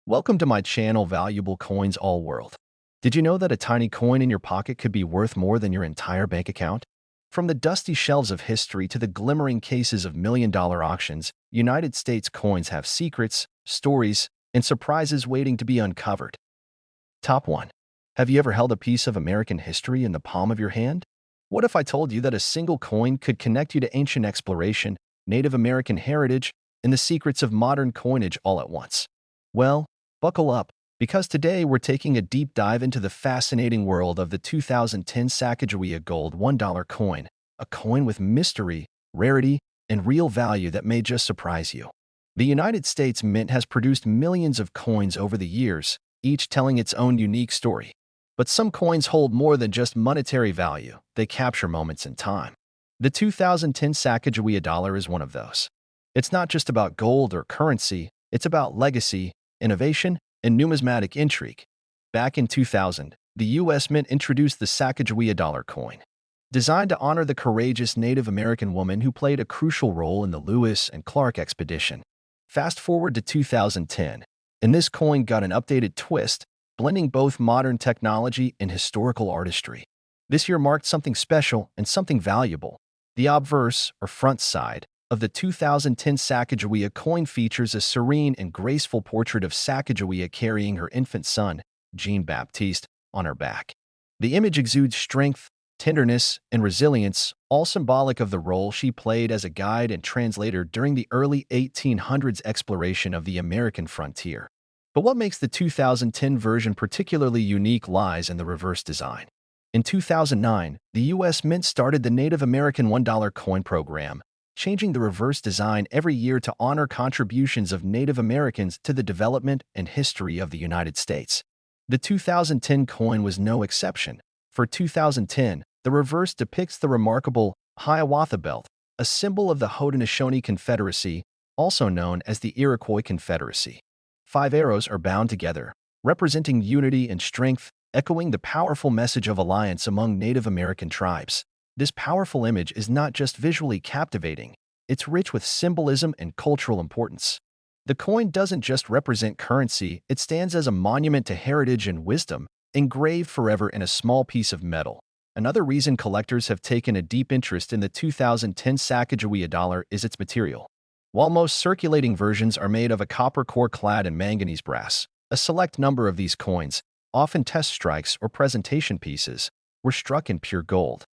Welcome to my channel, Valuable Coins All World. Did you know that a tiny coin in your pocket could be worth more than your entire bank account? From the dusty shelves of history to the glimmering cases of million-dollar auctions, United States coins have secrets, stories, and surprises waiting to be uncovered. Top 1. Have you ever held a piece of American history in the palm of your hand? What if I told you that a single coin could connect you to ancient exploration, Native American heritage, and the secrets of modern coinage all at once? Well, buckle up, because today we're taking a deep dive into the fascinating world of the 2010 Sacagawea gold $1 coin, a coin with mystery, rarity, and real value that may just surprise you. The United States Mint has produced millions of coins over the years, each telling its own unique story. But some coins hold more than just monetary value, they capture moments in time. The 2010 Sacagawea dollar is one of those. It's not just about gold or currency, it's about legacy, innovation, and numismatic intrigue. Back in 2000, the U.S. Mint introduced the Sacagawea dollar coin. Designed to honor the courageous Native American woman who played a crucial role in the Lewis and Clark expedition. Fast forward to 2010, and this coin got an updated twist, blending both modern technology and historical artistry. This year marked something special and something valuable. The obverse, or front side, of the 2010 Sacagawea coin features a serene and graceful portrait of Sacagawea carrying her infant son, Jean-Baptiste, on her back. The image exudes strength, tenderness, and resilience, all symbolic of the role she played as a guide and translator during the early 1800s exploration of the American frontier. But what makes the 2010 version particularly unique lies in the reverse design. In 2009, the U.S. Mint started the Native American $1 coin program, changing the reverse design every year to honor contributions of Native Americans to the development and history of the United States. The 2010 coin was no exception. For 2010, the reverse depicts the remarkable Hiawatha Belt, a symbol of the Haudenosaunee Confederacy, also known as the Iroquois Confederacy. 5 arrows are bound together, representing unity and strength, echoing the powerful message of alliance among Native American tribes. This powerful image is not just visually captivating, it's rich with symbolism and cultural importance. The coin doesn't just represent currency, it stands as a monument to heritage and wisdom, engraved forever in a small piece of metal. Another reason collectors have taken a deep interest in the 2010 Sacagawea dollar is its material. While most circulating versions are made of a copper core clad in manganese brass, a select number of these coins, often test strikes or presentation pieces, were struck in pure gold.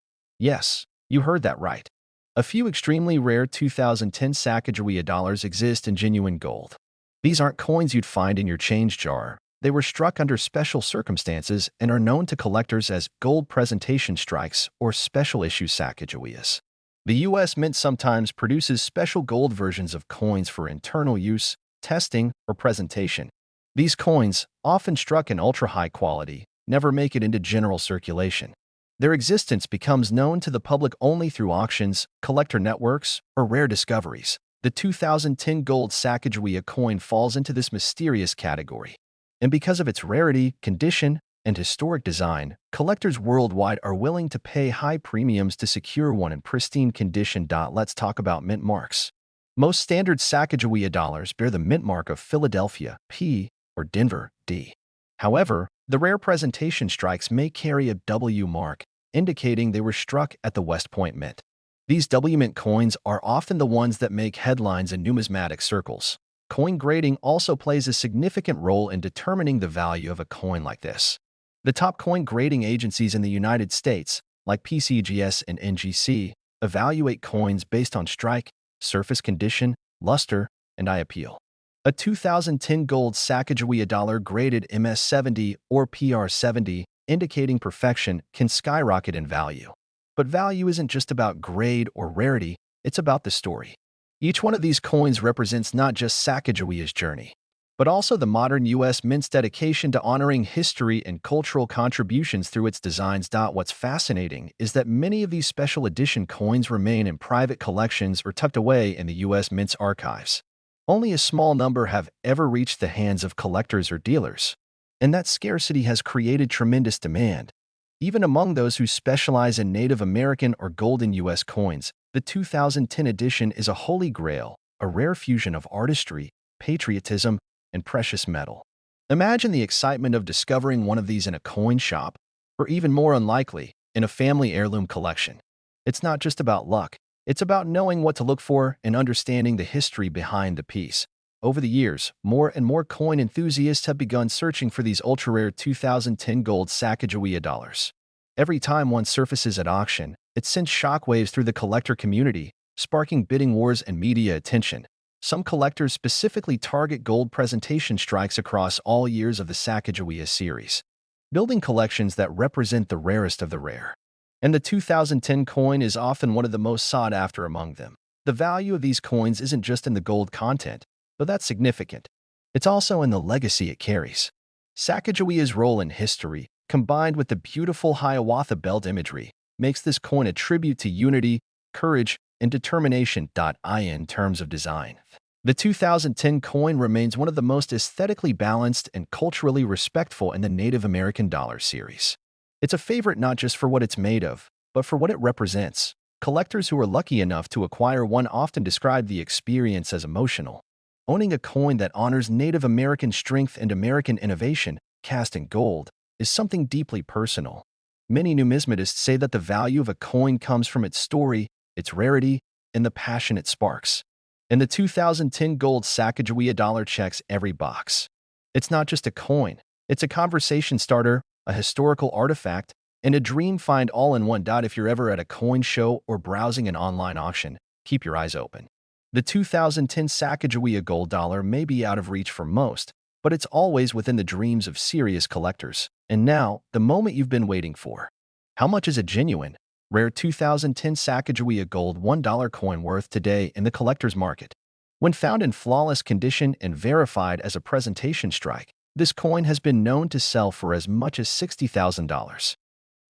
Yes, you heard that right. A few extremely rare 2010 Sacagawea dollars exist in genuine gold. These aren't coins you'd find in your change jar. They were struck under special circumstances and are known to collectors as gold presentation strikes or special issue Sacagaweas. The U.S. Mint sometimes produces special gold versions of coins for internal use, testing, or presentation. These coins, often struck in ultra-high quality, never make it into general circulation. Their existence becomes known to the public only through auctions, collector networks, or rare discoveries. The 2010 gold Sacagawea coin falls into this mysterious category. And because of its rarity, condition, and historic design, collectors worldwide are willing to pay high premiums to secure one in pristine condition. Let's talk about mint marks. Most standard Sacagawea dollars bear the mint mark of Philadelphia, P, or Denver, D. However, the rare presentation strikes may carry a W mark, indicating they were struck at the West Point Mint. These W Mint coins are often the ones that make headlines in numismatic circles. Coin grading also plays a significant role in determining the value of a coin like this. The top coin grading agencies in the United States, like PCGS and NGC, evaluate coins based on strike, surface condition, luster, and eye appeal. A 2010 gold Sacagawea dollar graded MS70 or PR70, indicating perfection, can skyrocket in value. But value isn't just about grade or rarity, it's about the story. Each one of these coins represents not just Sacagawea's journey, but also the modern U.S. Mint's dedication to honoring history and cultural contributions through its designs. What's fascinating is that many of these special edition coins remain in private collections or tucked away in the U.S. Mint's archives. Only a small number have ever reached the hands of collectors or dealers. And that scarcity has created tremendous demand. Even among those who specialize in Native American or golden U.S. coins, the 2010 edition is a holy grail, a rare fusion of artistry, patriotism, and precious metal. Imagine the excitement of discovering one of these in a coin shop, or even more unlikely, in a family heirloom collection. It's not just about luck, it's about knowing what to look for and understanding the history behind the piece. Over the years, more and more coin enthusiasts have begun searching for these ultra-rare 2010 gold Sacagawea dollars. Every time one surfaces at auction, it sends shockwaves through the collector community, sparking bidding wars and media attention. Some collectors specifically target gold presentation strikes across all years of the Sacagawea series, building collections that represent the rarest of the rare. And the 2010 coin is often one of the most sought after among them. The value of these coins isn't just in the gold content, though that's significant. It's also in the legacy it carries. Sacagawea's role in history, combined with the beautiful Hiawatha belt imagery, makes this coin a tribute to unity, courage, and determination. In terms of design, the 2010 coin remains one of the most aesthetically balanced and culturally respectful in the Native American dollar series. It's a favorite not just for what it's made of, but for what it represents. Collectors who are lucky enough to acquire one often describe the experience as emotional. Owning a coin that honors Native American strength and American innovation, cast in gold, is something deeply personal. Many numismatists say that the value of a coin comes from its story, its rarity, and the passion it sparks. And the 2010 gold Sacagawea dollar checks every box. It's not just a coin, it's a conversation starter, a historical artifact, and a dream find all in one. If you're ever at a coin show or browsing an online auction, keep your eyes open. The 2010 Sacagawea gold dollar may be out of reach for most, but it's always within the dreams of serious collectors. And now, the moment you've been waiting for. How much is a genuine, rare 2010 Sacagawea gold $1 coin worth today in the collector's market? When found in flawless condition and verified as a presentation strike, this coin has been known to sell for as much as $60,000.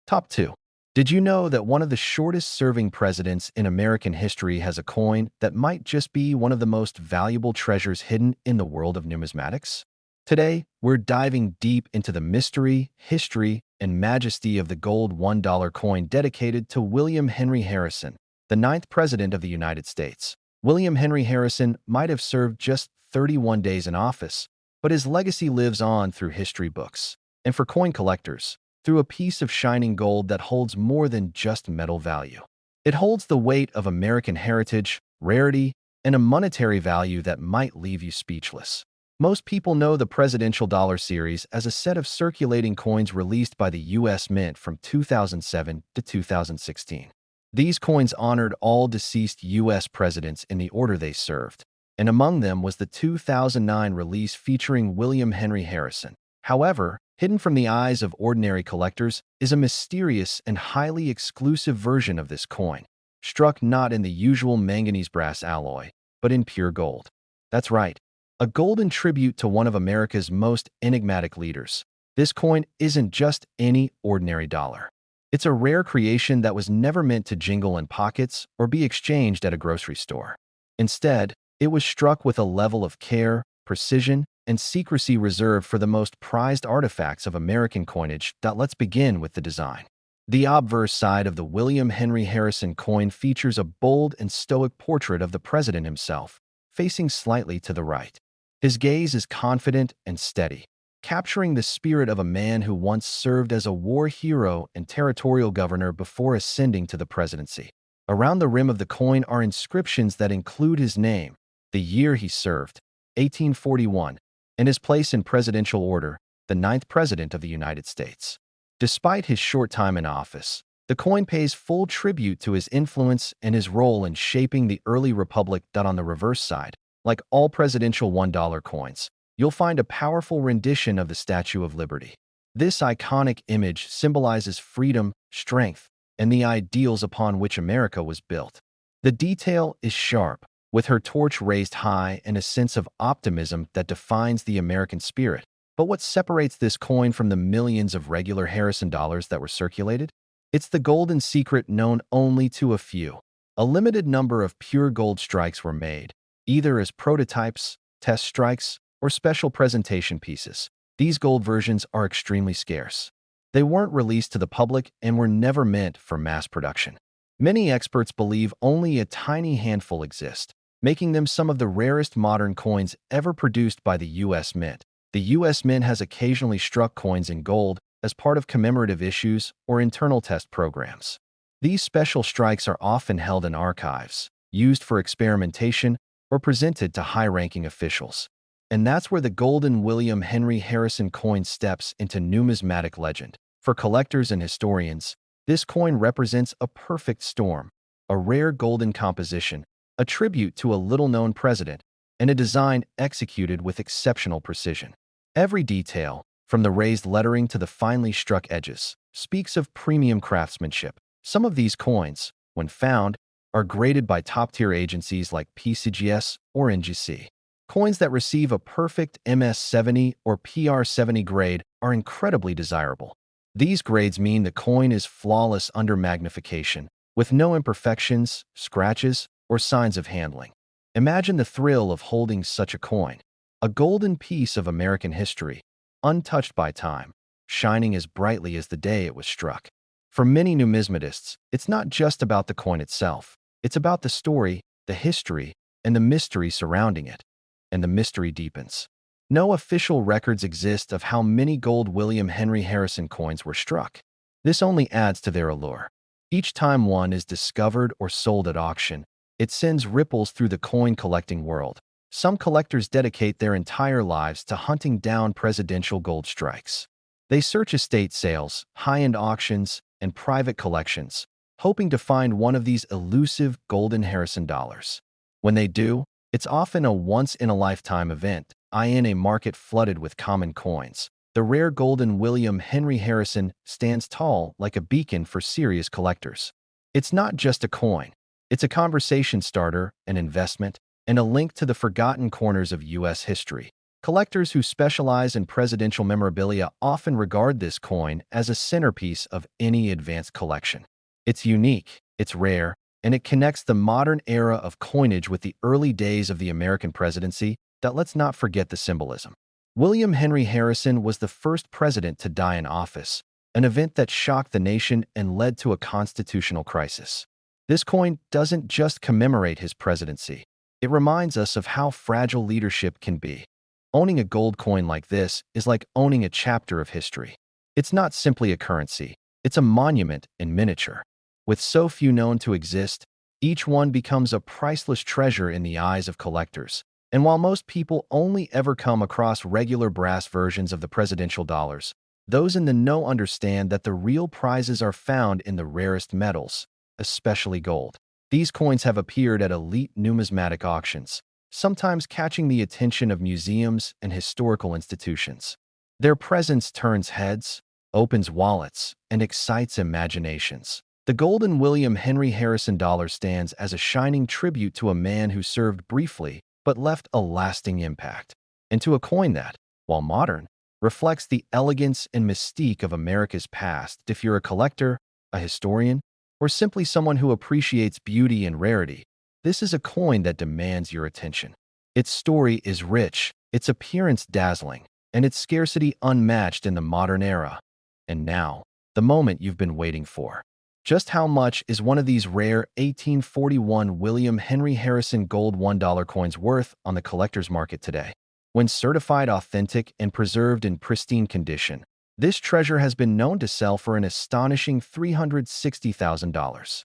Top 2. Did you know that one of the shortest-serving presidents in American history has a coin that might just be one of the most valuable treasures hidden in the world of numismatics? Today, we're diving deep into the mystery, history, and majesty of the gold $1 coin dedicated to William Henry Harrison, the 9th President of the United States. William Henry Harrison might have served just 31 days in office, but his legacy lives on through history books. And for coin collectors, through a piece of shining gold that holds more than just metal value. It holds the weight of American heritage, rarity, and a monetary value that might leave you speechless. Most people know the presidential dollar series as a set of circulating coins released by the U.S. Mint from 2007 to 2016. These coins honored all deceased U.S. presidents in the order they served, and among them was the 2009 release featuring William Henry Harrison. However, hidden from the eyes of ordinary collectors is a mysterious and highly exclusive version of this coin, struck not in the usual manganese brass alloy, but in pure gold. That's right, a golden tribute to one of America's most enigmatic leaders. This coin isn't just any ordinary dollar. It's a rare creation that was never meant to jingle in pockets or be exchanged at a grocery store. Instead, it was struck with a level of care, precision, and secrecy reserved for the most prized artifacts of American coinage. Let's begin with the design. The obverse side of the William Henry Harrison coin features a bold and stoic portrait of the president himself, facing slightly to the right. His gaze is confident and steady, capturing the spirit of a man who once served as a war hero and territorial governor before ascending to the presidency. Around the rim of the coin are inscriptions that include his name, the year he served, 1841, and his place in presidential order, the 9th President of the United States. Despite his short time in office, the coin pays full tribute to his influence and his role in shaping the early republic. On the reverse side, like all presidential $1 coins, you'll find a powerful rendition of the Statue of Liberty. This iconic image symbolizes freedom, strength, and the ideals upon which America was built. The detail is sharp, with her torch raised high and a sense of optimism that defines the American spirit. But what separates this coin from the millions of regular Harrison dollars that were circulated? It's the golden secret known only to a few. A limited number of pure gold strikes were made, either as prototypes, test strikes, or special presentation pieces. These gold versions are extremely scarce. They weren't released to the public and were never meant for mass production. Many experts believe only a tiny handful exist, making them some of the rarest modern coins ever produced by the U.S. Mint. The U.S. Mint has occasionally struck coins in gold as part of commemorative issues or internal test programs. These special strikes are often held in archives, used for experimentation, or presented to high-ranking officials. And that's where the golden William Henry Harrison coin steps into numismatic legend. For collectors and historians, this coin represents a perfect storm, a rare golden composition, a tribute to a little-known president, and a design executed with exceptional precision. Every detail, from the raised lettering to the finely struck edges, speaks of premium craftsmanship. Some of these coins, when found, are graded by top-tier agencies like PCGS or NGC. Coins that receive a perfect MS70 or PR70 grade are incredibly desirable. These grades mean the coin is flawless under magnification, with no imperfections, scratches, or signs of handling. Imagine the thrill of holding such a coin, a golden piece of American history, untouched by time, shining as brightly as the day it was struck. For many numismatists, it's not just about the coin itself. It's about the story, the history, and the mystery surrounding it. And the mystery deepens. No official records exist of how many gold William Henry Harrison coins were struck. This only adds to their allure. Each time one is discovered or sold at auction, it sends ripples through the coin collecting world. Some collectors dedicate their entire lives to hunting down presidential gold strikes. They search estate sales, high-end auctions, and private collections, hoping to find one of these elusive golden Harrison dollars. When they do, it's often a once-in-a-lifetime event, in a market flooded with common coins. The rare golden William Henry Harrison stands tall like a beacon for serious collectors. It's not just a coin. It's a conversation starter, an investment, and a link to the forgotten corners of U.S. history. Collectors who specialize in presidential memorabilia often regard this coin as a centerpiece of any advanced collection. It's unique, it's rare, and it connects the modern era of coinage with the early days of the American presidency. That let's not forget the symbolism. William Henry Harrison was the first president to die in office, an event that shocked the nation and led to a constitutional crisis. This coin doesn't just commemorate his presidency. It reminds us of how fragile leadership can be. Owning a gold coin like this is like owning a chapter of history. It's not simply a currency. It's a monument in miniature. With so few known to exist, each one becomes a priceless treasure in the eyes of collectors. And while most people only ever come across regular brass versions of the presidential dollars, those in the know understand that the real prizes are found in the rarest metals, especially gold. These coins have appeared at elite numismatic auctions, sometimes catching the attention of museums and historical institutions. Their presence turns heads, opens wallets, and excites imaginations. The golden William Henry Harrison dollar stands as a shining tribute to a man who served briefly but left a lasting impact, and to a coin that, while modern, reflects the elegance and mystique of America's past. If you're a collector, a historian, or simply someone who appreciates beauty and rarity, this is a coin that demands your attention. Its story is rich, its appearance dazzling, and its scarcity unmatched in the modern era. And now, the moment you've been waiting for. Just how much is one of these rare 1841 William Henry Harrison gold $1 coins worth on the collector's market today? When certified authentic and preserved in pristine condition, this treasure has been known to sell for an astonishing $360,000.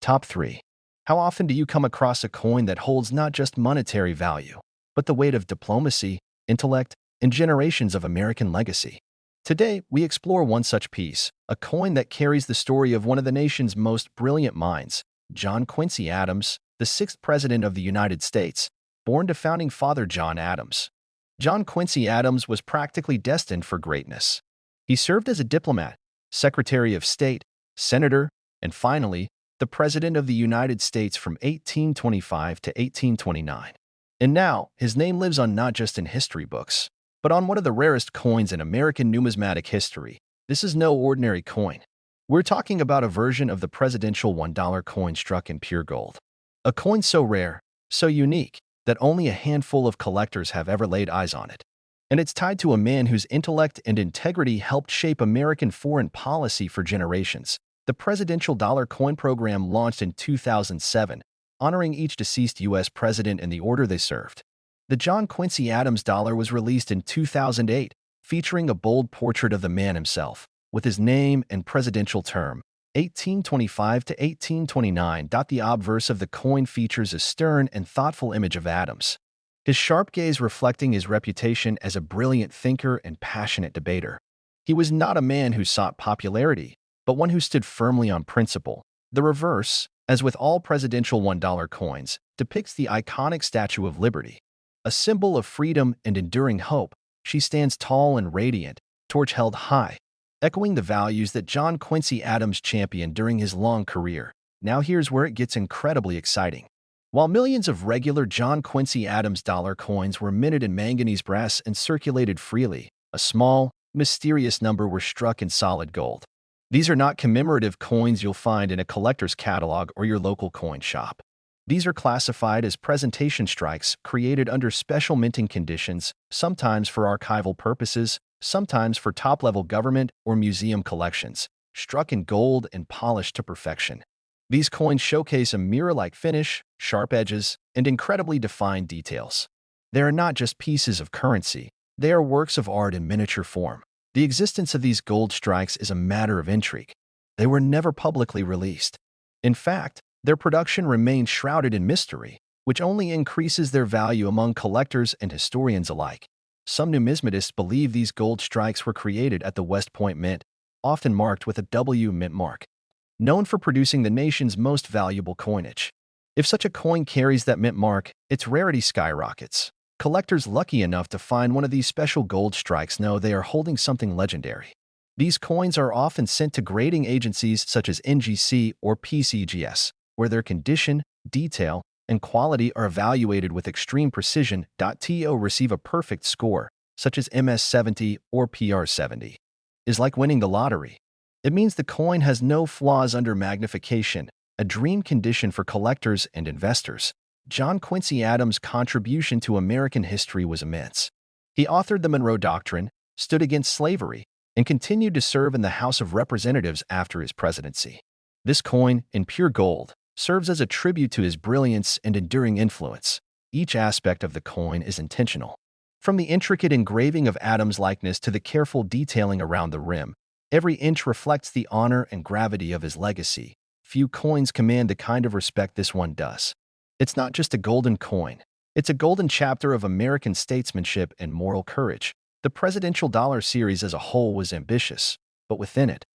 Top 3. How often do you come across a coin that holds not just monetary value, but the weight of diplomacy, intellect, and generations of American legacy? Today, we explore one such piece, a coin that carries the story of one of the nation's most brilliant minds, John Quincy Adams, the 6th President of the United States, born to founding father John Adams. John Quincy Adams was practically destined for greatness. He served as a diplomat, Secretary of State, Senator, and finally, the President of the United States from 1825 to 1829. And now, his name lives on not just in history books, but on one of the rarest coins in American numismatic history. This is no ordinary coin. We're talking about a version of the presidential $1 coin struck in pure gold. A coin so rare, so unique, that only a handful of collectors have ever laid eyes on it. And it's tied to a man whose intellect and integrity helped shape American foreign policy for generations. The Presidential Dollar Coin Program launched in 2007, honoring each deceased U.S. president in the order they served. The John Quincy Adams dollar was released in 2008, featuring a bold portrait of the man himself, with his name and presidential term, 1825 to 1829. The obverse of the coin features a stern and thoughtful image of Adams, his sharp gaze reflecting his reputation as a brilliant thinker and passionate debater. He was not a man who sought popularity, but one who stood firmly on principle. The reverse, as with all presidential $1 coins, depicts the iconic Statue of Liberty. A symbol of freedom and enduring hope, she stands tall and radiant, torch held high, echoing the values that John Quincy Adams championed during his long career. Now here's where it gets incredibly exciting. While millions of regular John Quincy Adams dollar coins were minted in manganese brass and circulated freely, a small, mysterious number were struck in solid gold. These are not commemorative coins you'll find in a collector's catalog or your local coin shop. These are classified as presentation strikes created under special minting conditions, sometimes for archival purposes, sometimes for top-level government or museum collections, struck in gold and polished to perfection. These coins showcase a mirror-like finish, sharp edges, and incredibly defined details. They are not just pieces of currency, they are works of art in miniature form. The existence of these gold strikes is a matter of intrigue. They were never publicly released. In fact, their production remains shrouded in mystery, which only increases their value among collectors and historians alike. Some numismatists believe these gold strikes were created at the West Point Mint, often marked with a W mint mark, known for producing the nation's most valuable coinage. If such a coin carries that mint mark, its rarity skyrockets. Collectors lucky enough to find one of these special gold strikes know they are holding something legendary. These coins are often sent to grading agencies such as NGC or PCGS, where their condition, detail, and quality are evaluated with extreme precision. To receive a perfect score, such as MS70 or PR70, is like winning the lottery. It means the coin has no flaws under magnification, a dream condition for collectors and investors. John Quincy Adams' contribution to American history was immense. He authored the Monroe Doctrine, stood against slavery, and continued to serve in the House of Representatives after his presidency. This coin, in pure gold, serves as a tribute to his brilliance and enduring influence. Each aspect of the coin is intentional. From the intricate engraving of Adams' likeness to the careful detailing around the rim, every inch reflects the honor and gravity of his legacy. Few coins command the kind of respect this one does. It's not just a golden coin. It's a golden chapter of American statesmanship and moral courage. The presidential dollar series as a whole was ambitious, but within it,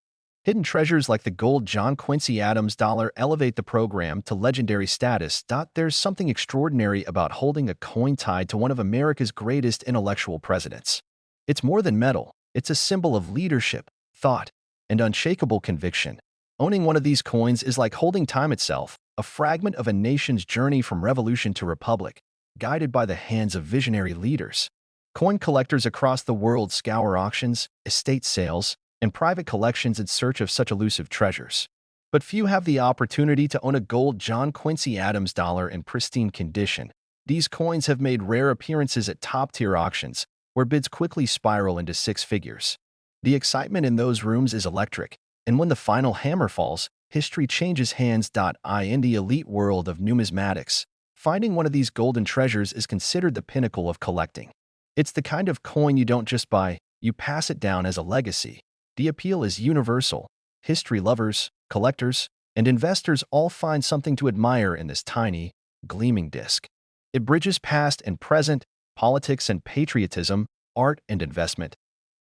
hidden treasures like the gold John Quincy Adams dollar elevate the program to legendary status. There's something extraordinary about holding a coin tied to one of America's greatest intellectual presidents. It's more than metal. It's a symbol of leadership, thought, and unshakable conviction. Owning one of these coins is like holding time itself, a fragment of a nation's journey from revolution to republic, guided by the hands of visionary leaders. Coin collectors across the world scour auctions, estate sales, and private collections in search of such elusive treasures. But few have the opportunity to own a gold John Quincy Adams dollar in pristine condition. These coins have made rare appearances at top-tier auctions, where bids quickly spiral into six figures. The excitement in those rooms is electric, and when the final hammer falls, history changes hands. In the elite world of numismatics, finding one of these golden treasures is considered the pinnacle of collecting. It's the kind of coin you don't just buy, you pass it down as a legacy. The appeal is universal. History lovers, collectors, and investors all find something to admire in this tiny, gleaming disc. It bridges past and present, politics and patriotism, art and investment.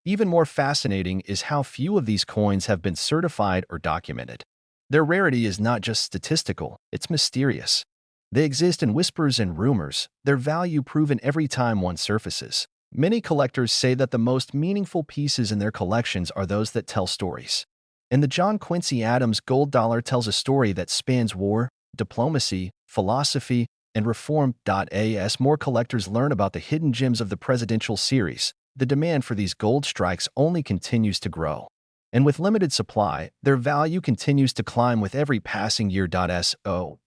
Even more fascinating is how few of these coins have been certified or documented. Their rarity is not just statistical, it's mysterious. They exist in whispers and rumors, their value proven every time one surfaces. Many collectors say that the most meaningful pieces in their collections are those that tell stories. And the John Quincy Adams gold dollar tells a story that spans war, diplomacy, philosophy, and reform. As more collectors learn about the hidden gems of the presidential series, the demand for these gold strikes only continues to grow. And with limited supply, their value continues to climb with every passing year.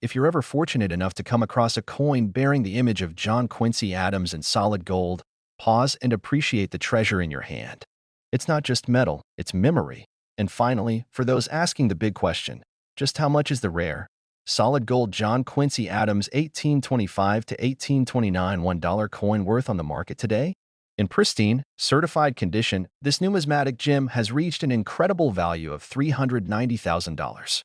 If you're ever fortunate enough to come across a coin bearing the image of John Quincy Adams in solid gold, pause and appreciate the treasure in your hand. It's not just metal, it's memory. And finally, for those asking the big question, just how much is the rare, Solid gold John Quincy Adams 1825 to 1829 $1 coin worth on the market today? In pristine, certified condition, this numismatic gem has reached an incredible value of $390,000.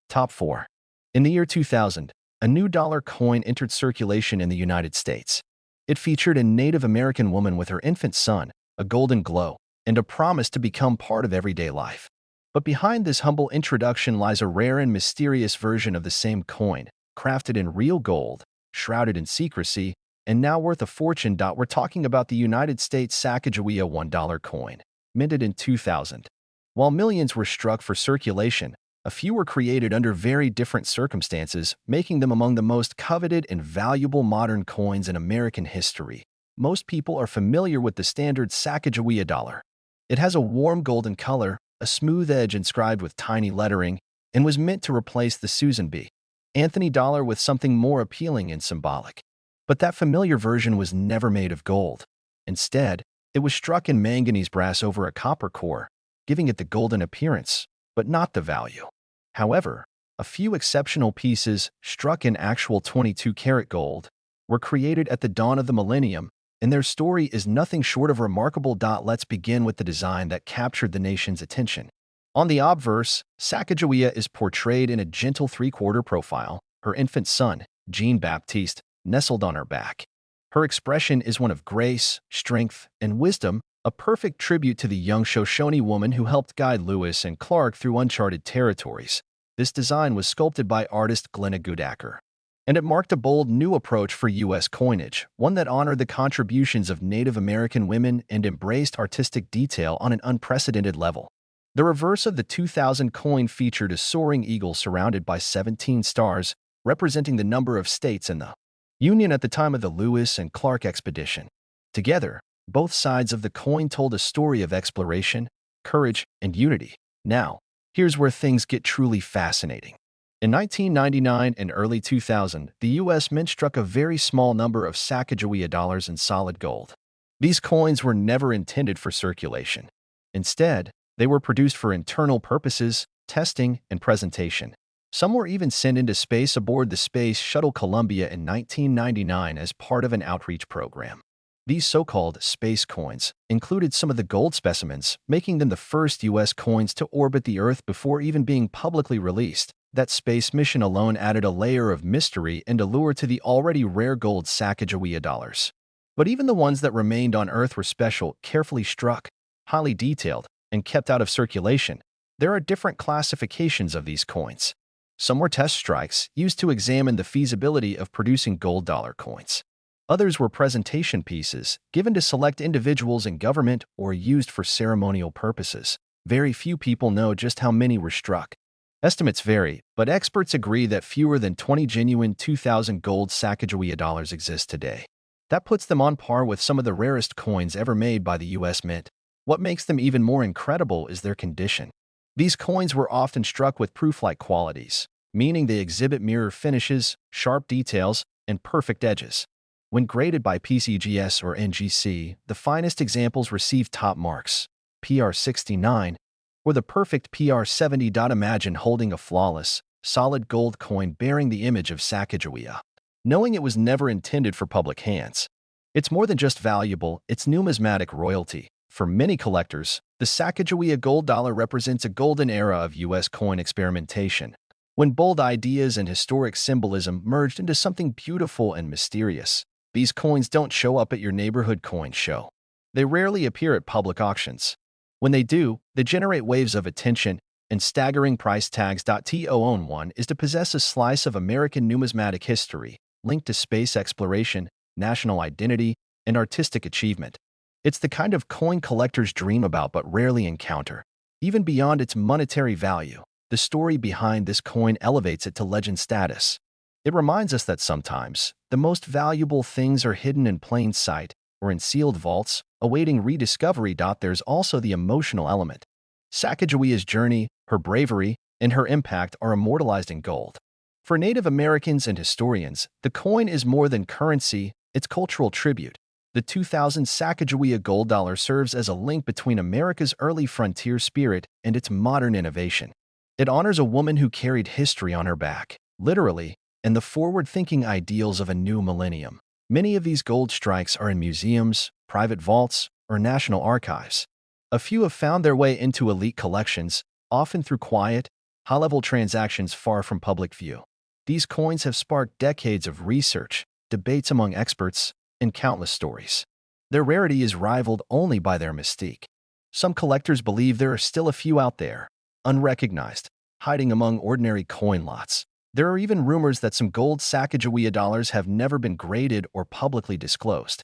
Top 4. In the year 2000, a new dollar coin entered circulation in the United States. It featured a Native American woman with her infant son, a golden glow, and a promise to become part of everyday life. But behind this humble introduction lies a rare and mysterious version of the same coin, crafted in real gold, shrouded in secrecy, and now worth a fortune. We're talking about the United States Sacagawea $1 coin, minted in 2000. While millions were struck for circulation, a few were created under very different circumstances, making them among the most coveted and valuable modern coins in American history. Most people are familiar with the standard Sacagawea dollar. It has a warm golden color, a smooth edge inscribed with tiny lettering, and was meant to replace the Susan B. Anthony dollar with something more appealing and symbolic. But that familiar version was never made of gold. Instead, it was struck in manganese brass over a copper core, giving it the golden appearance, but not the value. However, a few exceptional pieces, struck in actual 22-karat gold, were created at the dawn of the millennium, and their story is nothing short of remarkable. Let's begin with the design that captured the nation's attention. On the obverse, Sacagawea is portrayed in a gentle three-quarter profile, her infant son, Jean-Baptiste, nestled on her back. Her expression is one of grace, strength, and wisdom, a perfect tribute to the young Shoshone woman who helped guide Lewis and Clark through uncharted territories. This design was sculpted by artist Longacre, and it marked a bold new approach for U.S. coinage, one that honored the contributions of Native American women and embraced artistic detail on an unprecedented level. The reverse of the 2000 coin featured a soaring eagle surrounded by 17 stars, representing the number of states in the Union at the time of the Lewis and Clark expedition. Together, both sides of the coin told a story of exploration, courage, and unity. Now, here's where things get truly fascinating. In 1999 and early 2000, the U.S. Mint struck a very small number of Sacagawea dollars in solid gold. These coins were never intended for circulation. Instead, they were produced for internal purposes, testing, and presentation. Some were even sent into space aboard the Space Shuttle Columbia in 1999 as part of an outreach program. These so-called space coins included some of the gold specimens, making them the first U.S. coins to orbit the Earth before even being publicly released. That space mission alone added a layer of mystery and allure to the already rare gold Sacagawea dollars. But even the ones that remained on Earth were special, carefully struck, highly detailed, and kept out of circulation. There are different classifications of these coins. Some were test strikes used to examine the feasibility of producing gold dollar coins. Others were presentation pieces given to select individuals in government or used for ceremonial purposes. Very few people know just how many were struck. Estimates vary, but experts agree that fewer than 20 genuine 2000 gold Sacagawea dollars exist today. That puts them on par with some of the rarest coins ever made by the U.S. Mint. What makes them even more incredible is their condition. These coins were often struck with proof-like qualities, meaning they exhibit mirror finishes, sharp details, and perfect edges. When graded by PCGS or NGC, the finest examples receive top marks, PR 69, or the perfect PR 70. Imagine holding a flawless, solid gold coin bearing the image of Sacagawea, knowing it was never intended for public hands. It's more than just valuable, it's numismatic royalty. For many collectors, the Sacagawea gold dollar represents a golden era of U.S. coin experimentation, when bold ideas and historic symbolism merged into something beautiful and mysterious. These coins don't show up at your neighborhood coin show. They rarely appear at public auctions. When they do, they generate waves of attention and staggering price tags. To own one is to possess a slice of American numismatic history, linked to space exploration, national identity, and artistic achievement. It's the kind of coin collectors dream about but rarely encounter. Even beyond its monetary value, the story behind this coin elevates it to legend status. It reminds us that sometimes, the most valuable things are hidden in plain sight or in sealed vaults, awaiting rediscovery. There's also the emotional element. Sacagawea's journey, her bravery, and her impact are immortalized in gold. For Native Americans and historians, the coin is more than currency, it's cultural tribute. The 2000 Sacagawea gold dollar serves as a link between America's early frontier spirit and its modern innovation. It honors a woman who carried history on her back, literally, and the forward-thinking ideals of a new millennium. Many of these gold strikes are in museums, private vaults, or national archives. A few have found their way into elite collections, often through quiet, high-level transactions far from public view. These coins have sparked decades of research, debates among experts, and countless stories. Their rarity is rivaled only by their mystique. Some collectors believe there are still a few out there, unrecognized, hiding among ordinary coin lots. There are even rumors that some gold Sacagawea dollars have never been graded or publicly disclosed,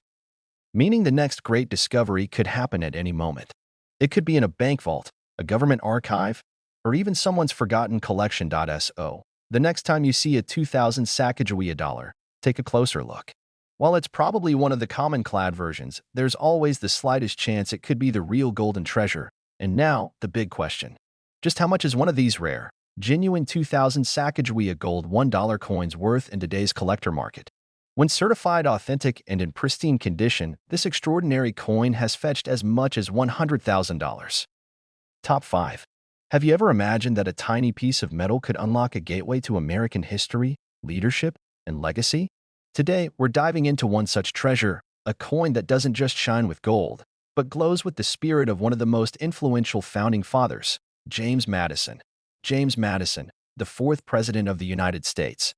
meaning the next great discovery could happen at any moment. It could be in a bank vault, a government archive, or even someone's forgotten collection. So, the next time you see a 2000 Sacagawea dollar, take a closer look. While it's probably one of the common clad versions, there's always the slightest chance it could be the real golden treasure. And now, the big question. Just how much is one of these rare, genuine 2000 Sacagawea gold $1 coins worth in today's collector market? When certified authentic and in pristine condition, this extraordinary coin has fetched as much as $100,000. Top 5. Have you ever imagined that a tiny piece of metal could unlock a gateway to American history, leadership, and legacy? Today, we're diving into one such treasure, a coin that doesn't just shine with gold, but glows with the spirit of one of the most influential founding fathers, James Madison. James Madison, the fourth President of the United States,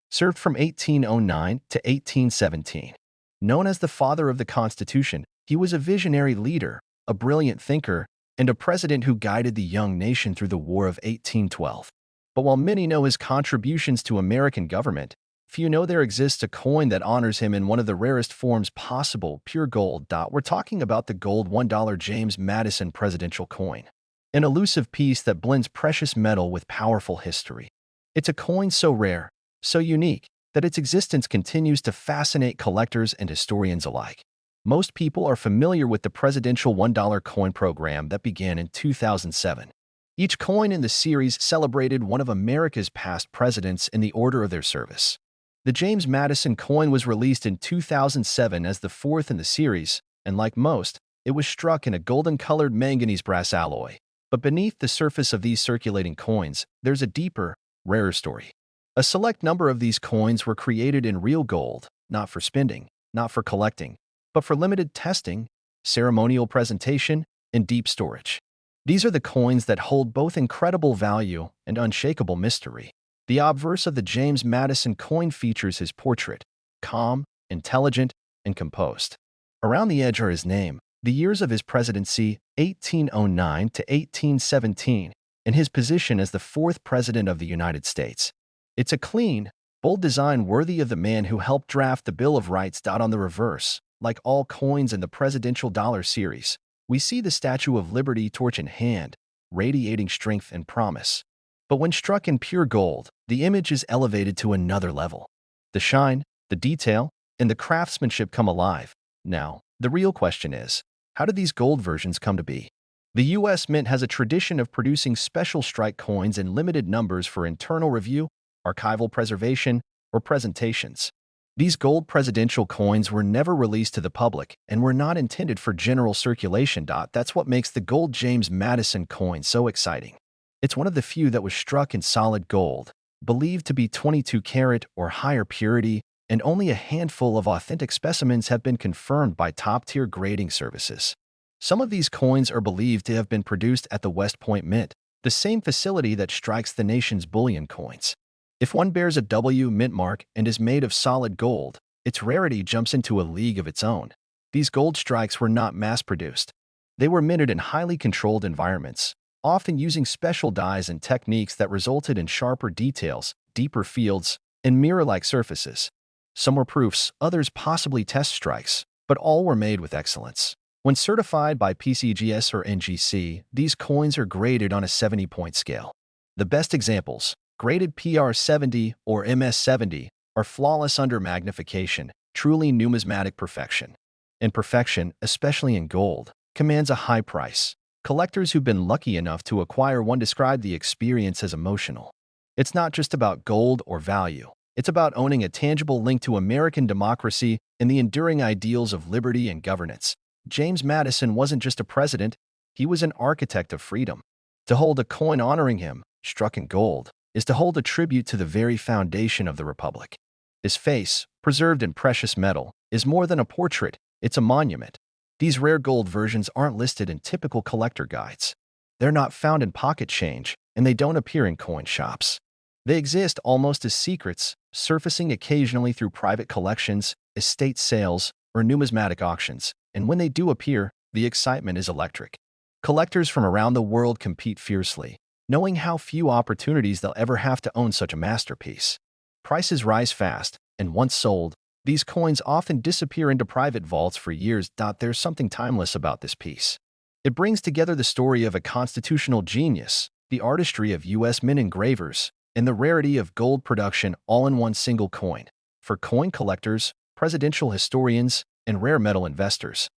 served from 1809 to 1817. Known as the father of the Constitution, he was a visionary leader, a brilliant thinker, and a president who guided the young nation through the War of 1812. But while many know his contributions to American government, few know there exists a coin that honors him in one of the rarest forms possible, pure gold. We're talking about the gold $1 James Madison presidential coin, an elusive piece that blends precious metal with powerful history. It's a coin so rare, so unique, that its existence continues to fascinate collectors and historians alike. Most people are familiar with the presidential $1 coin program that began in 2007. Each coin in the series celebrated one of America's past presidents in the order of their service. The James Madison coin was released in 2007 as the fourth in the series, and like most, it was struck in a golden-colored manganese brass alloy. But beneath the surface of these circulating coins, there's a deeper, rarer story. A select number of these coins were created in real gold, not for spending, not for collecting, but for limited testing, ceremonial presentation, and deep storage. These are the coins that hold both incredible value and unshakable mystery. The obverse of the James Madison coin features his portrait, calm, intelligent, and composed. Around the edge are his name, the years of his presidency, 1809 to 1817, and his position as the fourth President of the United States. It's a clean, bold design worthy of the man who helped draft the Bill of Rights. On the reverse, like all coins in the presidential dollar series, we see the Statue of Liberty torch in hand, radiating strength and promise. But when struck in pure gold, the image is elevated to another level. The shine, the detail, and the craftsmanship come alive. Now, the real question is, how did these gold versions come to be? The U.S. Mint has a tradition of producing special strike coins in limited numbers for internal review, archival preservation, or presentations. These gold presidential coins were never released to the public and were not intended for general circulation. That's what makes the gold James Madison coin so exciting. It's one of the few that was struck in solid gold, believed to be 22 karat or higher purity, and only a handful of authentic specimens have been confirmed by top-tier grading services. Some of these coins are believed to have been produced at the West Point Mint, the same facility that strikes the nation's bullion coins. If one bears a W mint mark and is made of solid gold, its rarity jumps into a league of its own. These gold strikes were not mass-produced. They were minted in highly controlled environments, often using special dyes and techniques that resulted in sharper details, deeper fields, and mirror-like surfaces. Some were proofs, others possibly test strikes, but all were made with excellence. When certified by PCGS or NGC, these coins are graded on a 70-point scale. The best examples, graded PR70 or MS70, are flawless under magnification, truly numismatic perfection. And perfection, especially in gold, commands a high price. Collectors who've been lucky enough to acquire one describe the experience as emotional. It's not just about gold or value. It's about owning a tangible link to American democracy and the enduring ideals of liberty and governance. James Madison wasn't just a president, he was an architect of freedom. To hold a coin honoring him, struck in gold, is to hold a tribute to the very foundation of the Republic. His face, preserved in precious metal, is more than a portrait, it's a monument. These rare gold versions aren't listed in typical collector guides. They're not found in pocket change, and they don't appear in coin shops. They exist almost as secrets, surfacing occasionally through private collections, estate sales, or numismatic auctions, and when they do appear, the excitement is electric. Collectors from around the world compete fiercely, knowing how few opportunities they'll ever have to own such a masterpiece. Prices rise fast, and once sold, these coins often disappear into private vaults for years. There's something timeless about this piece. It brings together the story of a constitutional genius, the artistry of U.S. mint engravers, and the rarity of gold production all in one single coin. For coin collectors, presidential historians, and rare metal investors,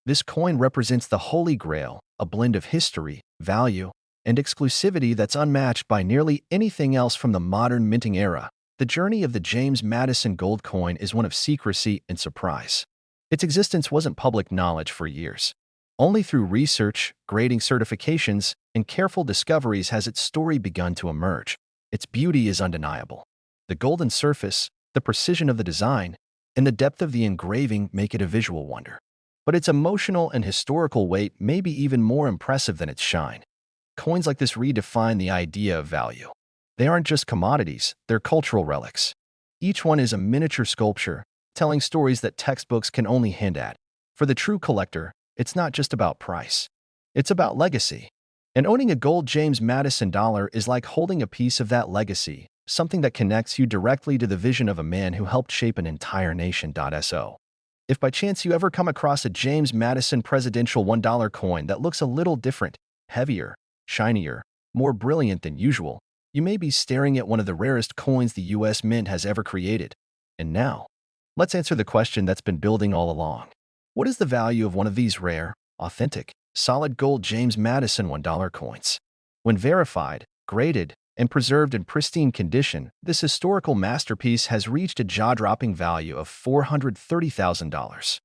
this coin represents the Holy Grail, a blend of history, value, and exclusivity that's unmatched by nearly anything else from the modern minting era. The journey of the James Madison gold coin is one of secrecy and surprise. Its existence wasn't public knowledge for years. Only through research, grading certifications, and careful discoveries has its story begun to emerge. Its beauty is undeniable. The golden surface, the precision of the design, and the depth of the engraving make it a visual wonder. But its emotional and historical weight may be even more impressive than its shine. Coins like this redefine the idea of value. They aren't just commodities, they're cultural relics. Each one is a miniature sculpture, telling stories that textbooks can only hint at. For the true collector, it's not just about price. It's about legacy. And owning a gold James Madison dollar is like holding a piece of that legacy, something that connects you directly to the vision of a man who helped shape an entire nation. So, if by chance you ever come across a James Madison presidential $1 coin that looks a little different, heavier, shinier, more brilliant than usual, you may be staring at one of the rarest coins the U.S. Mint has ever created. And now, let's answer the question that's been building all along. What is the value of one of these rare, authentic, solid gold James Madison $1 coins? When verified, graded, and preserved in pristine condition, this historical masterpiece has reached a jaw-dropping value of $430,000.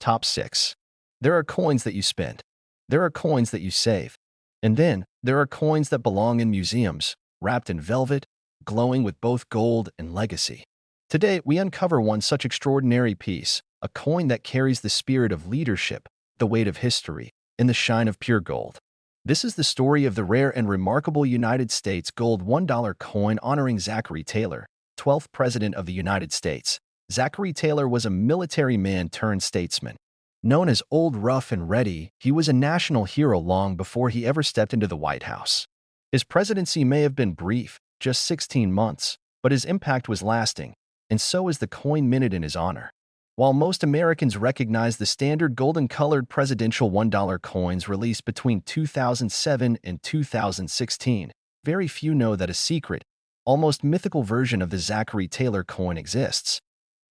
Top 6. There are coins that you spend. There are coins that you save. And then, there are coins that belong in museums, wrapped in velvet, glowing with both gold and legacy. Today, we uncover one such extraordinary piece, a coin that carries the spirit of leadership, the weight of history, and the shine of pure gold. This is the story of the rare and remarkable United States gold $1 coin honoring Zachary Taylor, 12th President of the United States. Zachary Taylor was a military man turned statesman. Known as Old Rough and Ready, he was a national hero long before he ever stepped into the White House. His presidency may have been brief, just 16 months, but his impact was lasting, and so is the coin minted in his honor. While most Americans recognize the standard golden-colored presidential $1 coins released between 2007 and 2016, very few know that a secret, almost mythical version of the Zachary Taylor coin exists.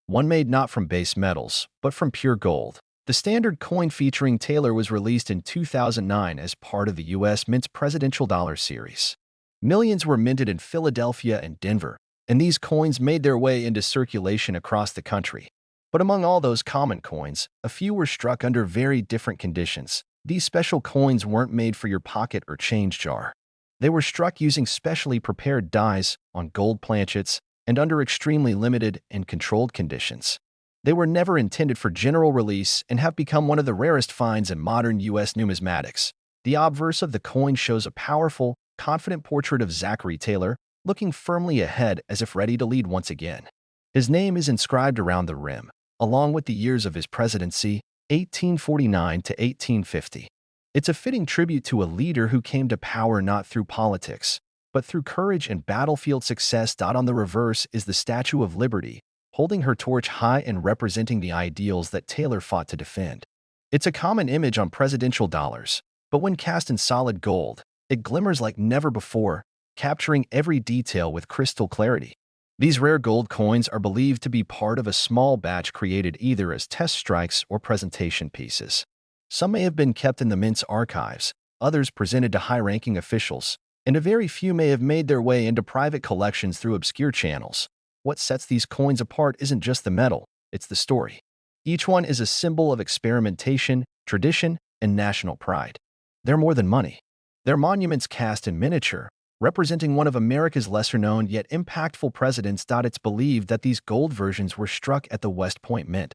One made not from base metals, but from pure gold. The standard coin featuring Taylor was released in 2009 as part of the U.S. Mint's Presidential Dollar Series. Millions were minted in Philadelphia and Denver, and these coins made their way into circulation across the country. But among all those common coins, a few were struck under very different conditions. These special coins weren't made for your pocket or change jar. They were struck using specially prepared dies on gold planchets and under extremely limited and controlled conditions. They were never intended for general release and have become one of the rarest finds in modern U.S. numismatics. The obverse of the coin shows a powerful, confident portrait of Zachary Taylor, looking firmly ahead as if ready to lead once again. His name is inscribed around the rim, along with the years of his presidency, 1849 to 1850. It's a fitting tribute to a leader who came to power not through politics, but through courage and battlefield success. On the reverse is the Statue of Liberty, holding her torch high and representing the ideals that Taylor fought to defend. It's a common image on presidential dollars, but when cast in solid gold, it glimmers like never before, capturing every detail with crystal clarity. These rare gold coins are believed to be part of a small batch created either as test strikes or presentation pieces. Some may have been kept in the Mint's archives, others presented to high-ranking officials, and a very few may have made their way into private collections through obscure channels. What sets these coins apart isn't just the metal, it's the story. Each one is a symbol of experimentation, tradition, and national pride. They're more than money. They're monuments cast in miniature, representing one of America's lesser-known yet impactful presidents. It's believed that these gold versions were struck at the West Point Mint,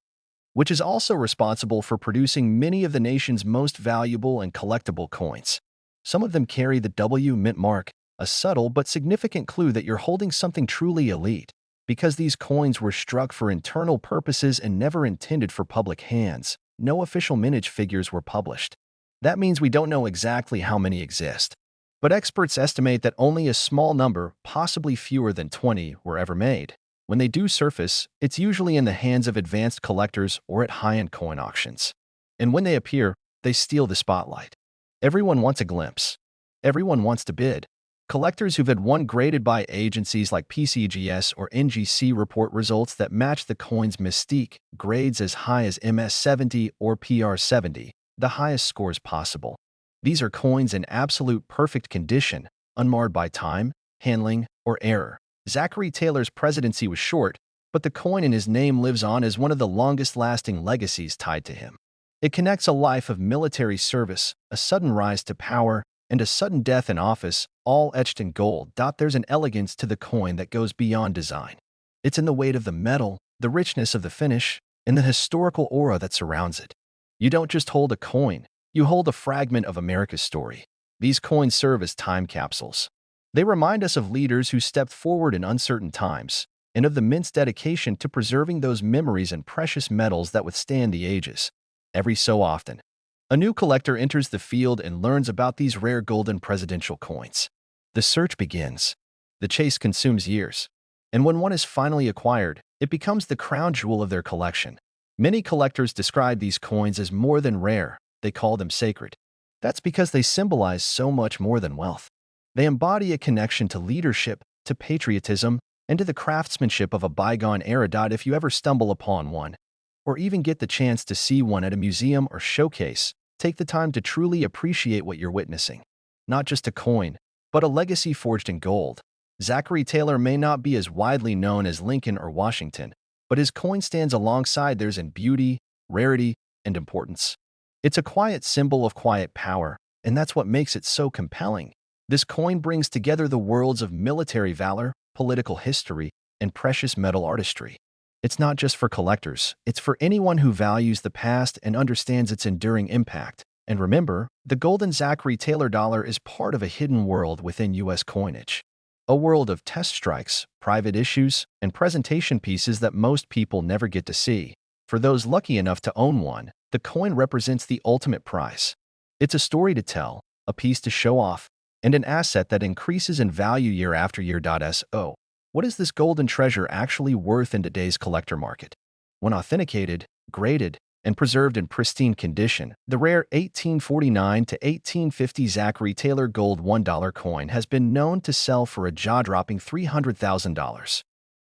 which is also responsible for producing many of the nation's most valuable and collectible coins. Some of them carry the W Mint mark, a subtle but significant clue that you're holding something truly elite. Because these coins were struck for internal purposes and never intended for public hands, no official mintage figures were published. That means we don't know exactly how many exist. But experts estimate that only a small number, possibly fewer than 20, were ever made. When they do surface, it's usually in the hands of advanced collectors or at high-end coin auctions. And when they appear, they steal the spotlight. Everyone wants a glimpse. Everyone wants to bid. Collectors who've had one graded by agencies like PCGS or NGC report results that match the coin's mystique, grades as high as MS70 or PR70, the highest scores possible. These are coins in absolute perfect condition, unmarred by time, handling, or error. Zachary Taylor's presidency was short, but the coin in his name lives on as one of the longest-lasting legacies tied to him. It connects a life of military service, a sudden rise to power, and a sudden death in office, all etched in gold. There's an elegance to the coin that goes beyond design. It's in the weight of the metal, the richness of the finish, and the historical aura that surrounds it. You don't just hold a coin, you hold a fragment of America's story. These coins serve as time capsules. They remind us of leaders who stepped forward in uncertain times, and of the mint's dedication to preserving those memories and precious metals that withstand the ages. Every so often, a new collector enters the field and learns about these rare golden presidential coins. The search begins. The chase consumes years. And when one is finally acquired, it becomes the crown jewel of their collection. Many collectors describe these coins as more than rare. They call them sacred. That's because they symbolize so much more than wealth. They embody a connection to leadership, to patriotism, and to the craftsmanship of a bygone era. If you ever stumble upon one, or even get the chance to see one at a museum or showcase, take the time to truly appreciate what you're witnessing. Not just a coin, but a legacy forged in gold. Zachary Taylor may not be as widely known as Lincoln or Washington, but his coin stands alongside theirs in beauty, rarity, and importance. It's a quiet symbol of quiet power, and that's what makes it so compelling. This coin brings together the worlds of military valor, political history, and precious metal artistry. It's not just for collectors, it's for anyone who values the past and understands its enduring impact. And remember, the golden Zachary Taylor dollar is part of a hidden world within U.S. coinage. A world of test strikes, private issues, and presentation pieces that most people never get to see. For those lucky enough to own one, the coin represents the ultimate prize. It's a story to tell, a piece to show off, and an asset that increases in value year after year. So, what is this golden treasure actually worth in today's collector market? When authenticated, graded, and preserved in pristine condition, the rare 1849 to 1850 Zachary Taylor gold $1 coin has been known to sell for a jaw-dropping $300,000.